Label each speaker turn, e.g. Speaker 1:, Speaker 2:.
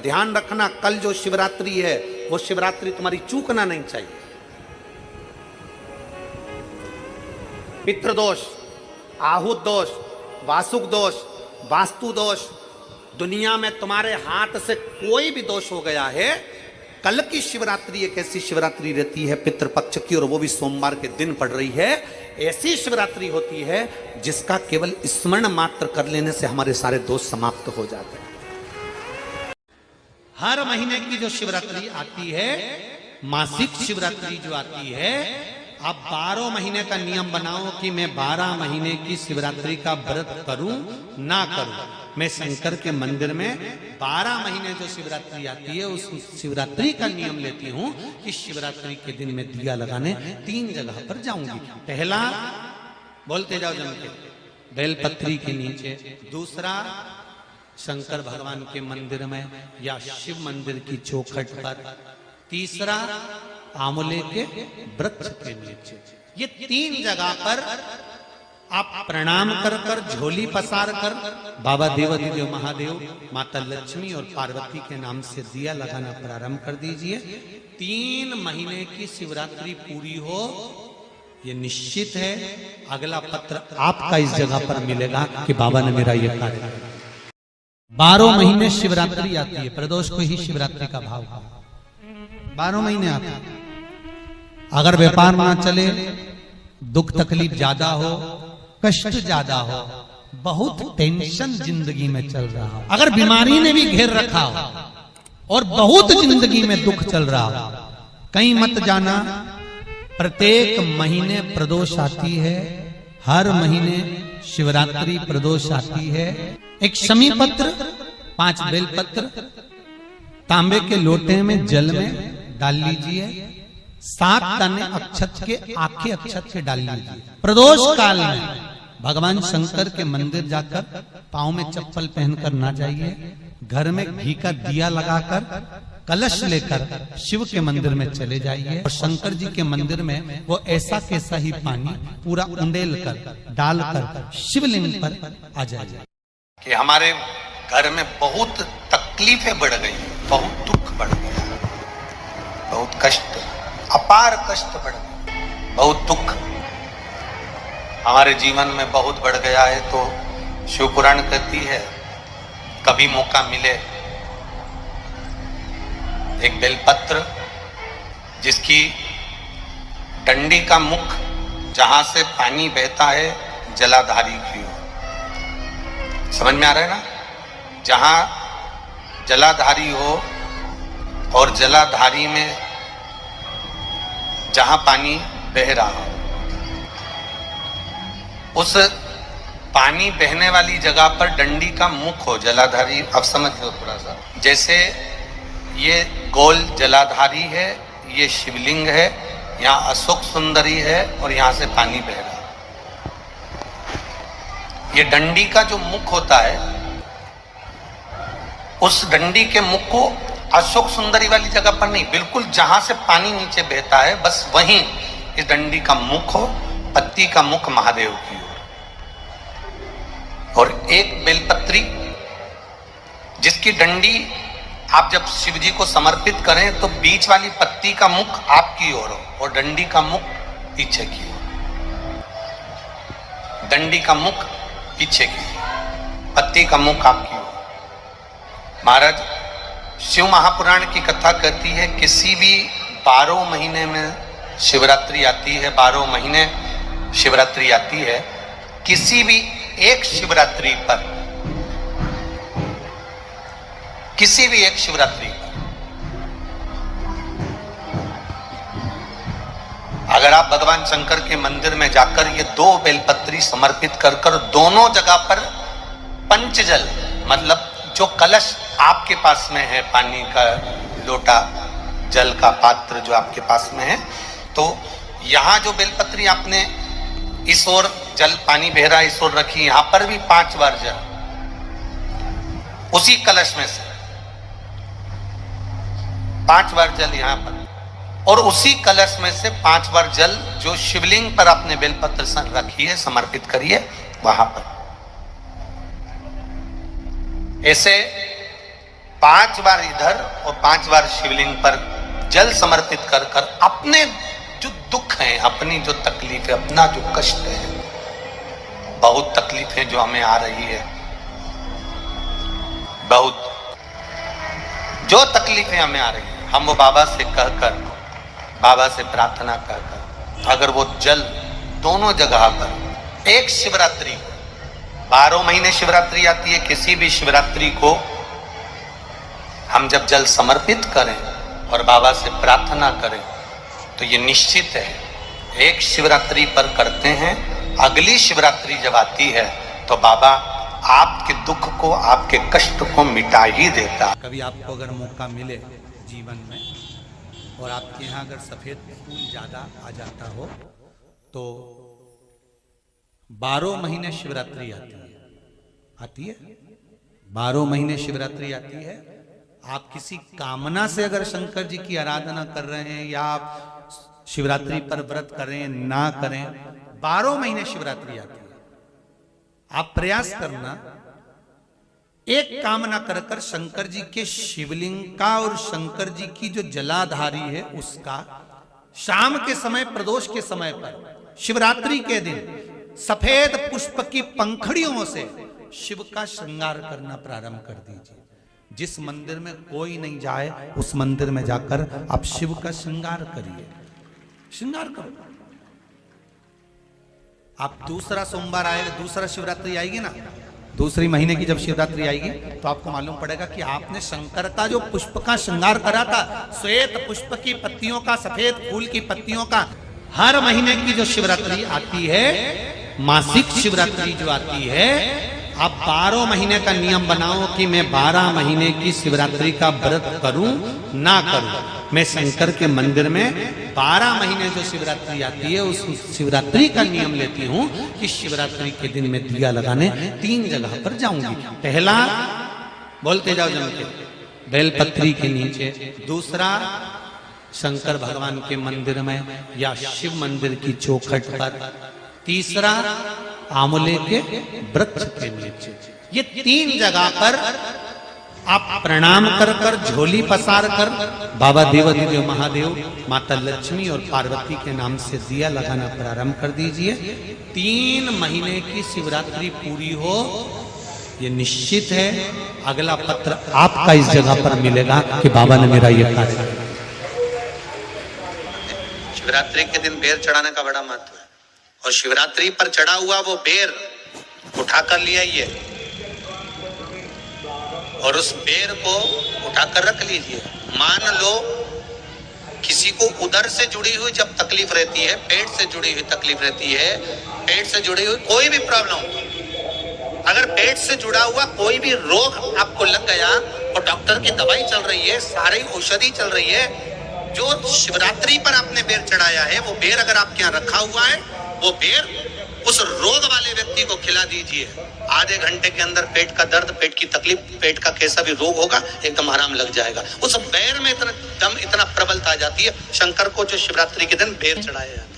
Speaker 1: ध्यान रखना, कल जो शिवरात्रि है वो शिवरात्रि तुम्हारी चूकना नहीं चाहिए। पितृदोष, आहुत दोष, वासुक दोष, वास्तु दोष, दुनिया में तुम्हारे हाथ से कोई भी दोष हो गया है, कल की शिवरात्रि एक ऐसी शिवरात्रि रहती है पितृपक्ष की, और वो भी सोमवार के दिन पड़ रही है। ऐसी शिवरात्रि होती है जिसका केवल स्मरण मात्र कर लेने से हमारे सारे दोष समाप्त हो जाते हैं। हर महीने की जो शिवरात्रि आती है, मासिक शिवरात्रि जो आती है, आप 12 महीने का नियम बनाओ कि मैं 12 महीने की शिवरात्रि का व्रत करूं ना करूं। मैं शंकर के मंदिर में 12 महीने जो शिवरात्रि आती है उस शिवरात्रि का नियम लेती हूं कि शिवरात्रि के दिन मैं दिया लगाने 3 जगह पर जाऊंगी। पहला, बोलते जाओ जम के, बेलपत्री के नीचे। दूसरा, शंकर भगवान के मंदिर में या शिव मंदिर की चौखट पर। तीसरा, आंवले के वृक्ष के नीचे। ये 3 जगह पर आप प्रणाम कर कर, झोली पसार कर बाबा देवाधिदेव महादेव, माता लक्ष्मी और पार्वती के नाम से दिया लगाना प्रारंभ कर दीजिए। 3 महीने की शिवरात्रि पूरी हो, ये निश्चित है अगला पत्र आपका इस जगह पर मिलेगा कि बाबा ने मेरा ये कार्य किया। 12 महीने शिवरात्रि आती है, प्रदोष को ही शिवरात्रि का भाव है। 12 महीने आते हैं। अगर व्यापार ना चले, दुख तकलीफ ज्यादा हो, कष्ट ज्यादा हो, बहुत टेंशन जिंदगी में चल रहा हो, अगर बीमारी ने भी घेर रखा हो और बहुत जिंदगी में दुख चल रहा हो, कहीं मत जाना। प्रत्येक महीने प्रदोष आती है, हर महीने शिवरात्रि प्रदोष आती है। एक शमी पत्र, 5 बेलपत्र तांबे के लोटे में जल में डाल लीजिए। 7 दाने अक्षत के, आखे अक्षत के डाल लीजिए। प्रदोष काल में भगवान शंकर के मंदिर जाकर पांव में चप्पल पहनकर ना जाइए, घर में घी का दिया लगाकर कलश लेकर शिव के मंदिर में चले जाइए और शंकर जी के मंदिर में वो ऐसा कैसा ही पानी पूरा उंडेल कर डालकर शिवलिंग पर आ जाइए।
Speaker 2: कि हमारे घर में बहुत तकलीफें बढ़ गई, बहुत दुख बढ़ गया, बहुत कष्ट, अपार कष्ट बढ़ गया, बहुत दुख हमारे जीवन में बहुत बढ़ गया है। तो शिव पुराण कहती है, कभी मौका मिले एक बेलपत्र जिसकी डंडी का मुख जहां से पानी बहता है जलाधारी की ओर, समझ में आ रहा है ना? जहां जलाधारी हो और जलाधारी में जहां पानी बह रहा हो, उस पानी बहने वाली जगह पर डंडी का मुख हो, जलाधारी। अब समझ लो थोड़ा सा, जैसे ये गोल जलाधारी है, ये शिवलिंग है, यहाँ अशोक सुंदरी है और यहाँ से पानी बह रहा है। ये डंडी का जो मुख होता है, उस डंडी के मुख को अशोक सुंदरी वाली जगह पर नहीं, बिल्कुल जहां से पानी नीचे बहता है बस वहीं इस डंडी का मुख हो, पत्ती का मुख महादेव की ओर। और एक बेलपत्री जिसकी डंडी आप जब शिव जी को समर्पित करें तो बीच वाली पत्ती का मुख आपकी ओर हो और डंडी का मुख पीछे की ओर, डंडी का मुख पीछे की ओर, पत्ती का मुख आपकी ओर। महाराज, शिव महापुराण की कथा कहती है, किसी भी 12 महीने में शिवरात्रि आती है, 12 महीने शिवरात्रि आती है, किसी भी एक शिवरात्रि पर, किसी भी एक शिवरात्रि पर अगर आप भगवान शंकर के मंदिर में जाकर ये 2 बेलपत्री समर्पित कर कर दोनों जगह पर पंचजल, मतलब जो कलश आपके पास में है, पानी का लोटा, जल का पात्र जो आपके पास में है, तो यहां जो बेलपत्री आपने इस ओर जल पानी बह रहा है, इस ओर रखी, यहां पर भी 5 बार जल उसी कलश में से 5 बार जल यहां पर, और उसी कलश में से 5 बार जल जो शिवलिंग पर आपने बेलपत्र रखी है समर्पित करिए वहां पर। ऐसे 5 बार इधर और 5 बार शिवलिंग पर जल समर्पित कर कर अपने जो दुख है, अपनी जो तकलीफ है, अपना जो कष्ट है, बहुत तकलीफें जो हमें आ रही है, बहुत जो तकलीफें हमें आ रही है, हम वो बाबा से कहकर, बाबा से प्रार्थना कहकर, अगर वो जल दोनों जगह पर एक शिवरात्रि को, 12 महीने शिवरात्रि आती है, किसी भी शिवरात्रि को हम जब जल समर्पित करें और बाबा से प्रार्थना करें तो ये निश्चित है, एक शिवरात्रि पर करते हैं, अगली शिवरात्रि जब आती है तो बाबा आपके दुख को, आपके कष्ट को मिटा ही देता।
Speaker 1: कभी आपको अगर मौका मिले जीवन में और आपके यहाँ अगर सफेद फूल ज्यादा आ जाता हो तो 12 महीने शिवरात्रि आती है 12 महीने शिवरात्रि आती है। आप किसी कामना से अगर शंकर जी की आराधना कर रहे हैं या आप शिवरात्रि पर व्रत करें ना करें, 12 महीने शिवरात्रि आती है। आप प्रयास करना, एक कामना कर कर शंकर जी के शिवलिंग का और शंकर जी की जो जलाधारी है उसका शाम के समय, प्रदोष के समय पर, शिवरात्रि के दिन सफेद पुष्प की पंखड़ियों से शिव का श्रृंगार करना प्रारंभ कर दीजिए। जिस मंदिर में कोई नहीं जाए उस मंदिर में जाकर आप शिव का श्रृंगार करिए, श्रृंगार करो। आप दूसरा सोमवार आएगा, दूसरा शिवरात्रि आएगी ना, दूसरी महीने की जब शिवरात्रि आएगी तो आपको मालूम पड़ेगा कि आपने शंकर का जो पुष्प का श्रृंगार करा था, श्वेत पुष्प की पत्तियों का, सफेद फूल की पत्तियों का, हर महीने की जो शिवरात्रि आती है, मासिक शिवरात्रि जो आती है, आप 12 महीने का नियम बनाओ कि मैं 12 महीने की शिवरात्रि का व्रत करूं ना करूं। मैं शंकर के मंदिर में 12 महीने जो शिवरात्रि आती है उस शिवरात्रि का नियम लेती हूं कि शिवरात्रि के दिन मैं दिया लगाने 3 जगह पर जाऊंगी। पहला, बोलते जाओ जम के, बेलपत्री के नीचे। दूसरा, शंकर भगवान के मंदिर में या शिव मंदिर की चौखट पर। तीसरा, आंवले के वृक्ष के नीचे। ये 3 जगह पर आप प्रणाम कर कर, झोली पसार कर बाबा देवाधिदेव महादेव, माता लक्ष्मी और पार्वती के नाम से दिया लगाना प्रारंभ कर दीजिए। 3 महीने की शिवरात्रि पूरी हो, ये निश्चित है अगला पत्र आपका इस जगह पर मिलेगा कि बाबा ने मेरा ये कार्य किया।
Speaker 2: शिवरात्रि के दिन बेर चढ़ाने का बड़ा महत्व है और शिवरात्रि पर चढ़ा हुआ वो बेर उठाकर ले आइए और उस बेर को उठाकर रख लीजिए। मान लो किसी को उदर से जुड़ी हुई जब तकलीफ रहती है, पेट से जुड़ी हुई तकलीफ रहती है, पेट से जुड़ी हुई कोई भी प्रॉब्लम, अगर पेट से जुड़ा हुआ कोई भी रोग आपको लग गया और डॉक्टर की दवाई चल रही है, सारी औषधि चल रही है, जो शिवरात्रि पर आपने बेर चढ़ाया है वो बेर अगर आपके यहाँ रखा हुआ है, वो बेर उस रोग वाले व्यक्ति को खिला दीजिए। आधे घंटे के अंदर पेट का दर्द, पेट की तकलीफ, पेट का कैसा भी रोग होगा एकदम आराम लग जाएगा। उस बेर में इतना प्रबलता आ जाती है। शंकर को जो शिवरात्रि के दिन बेर चढ़ाया जाता है।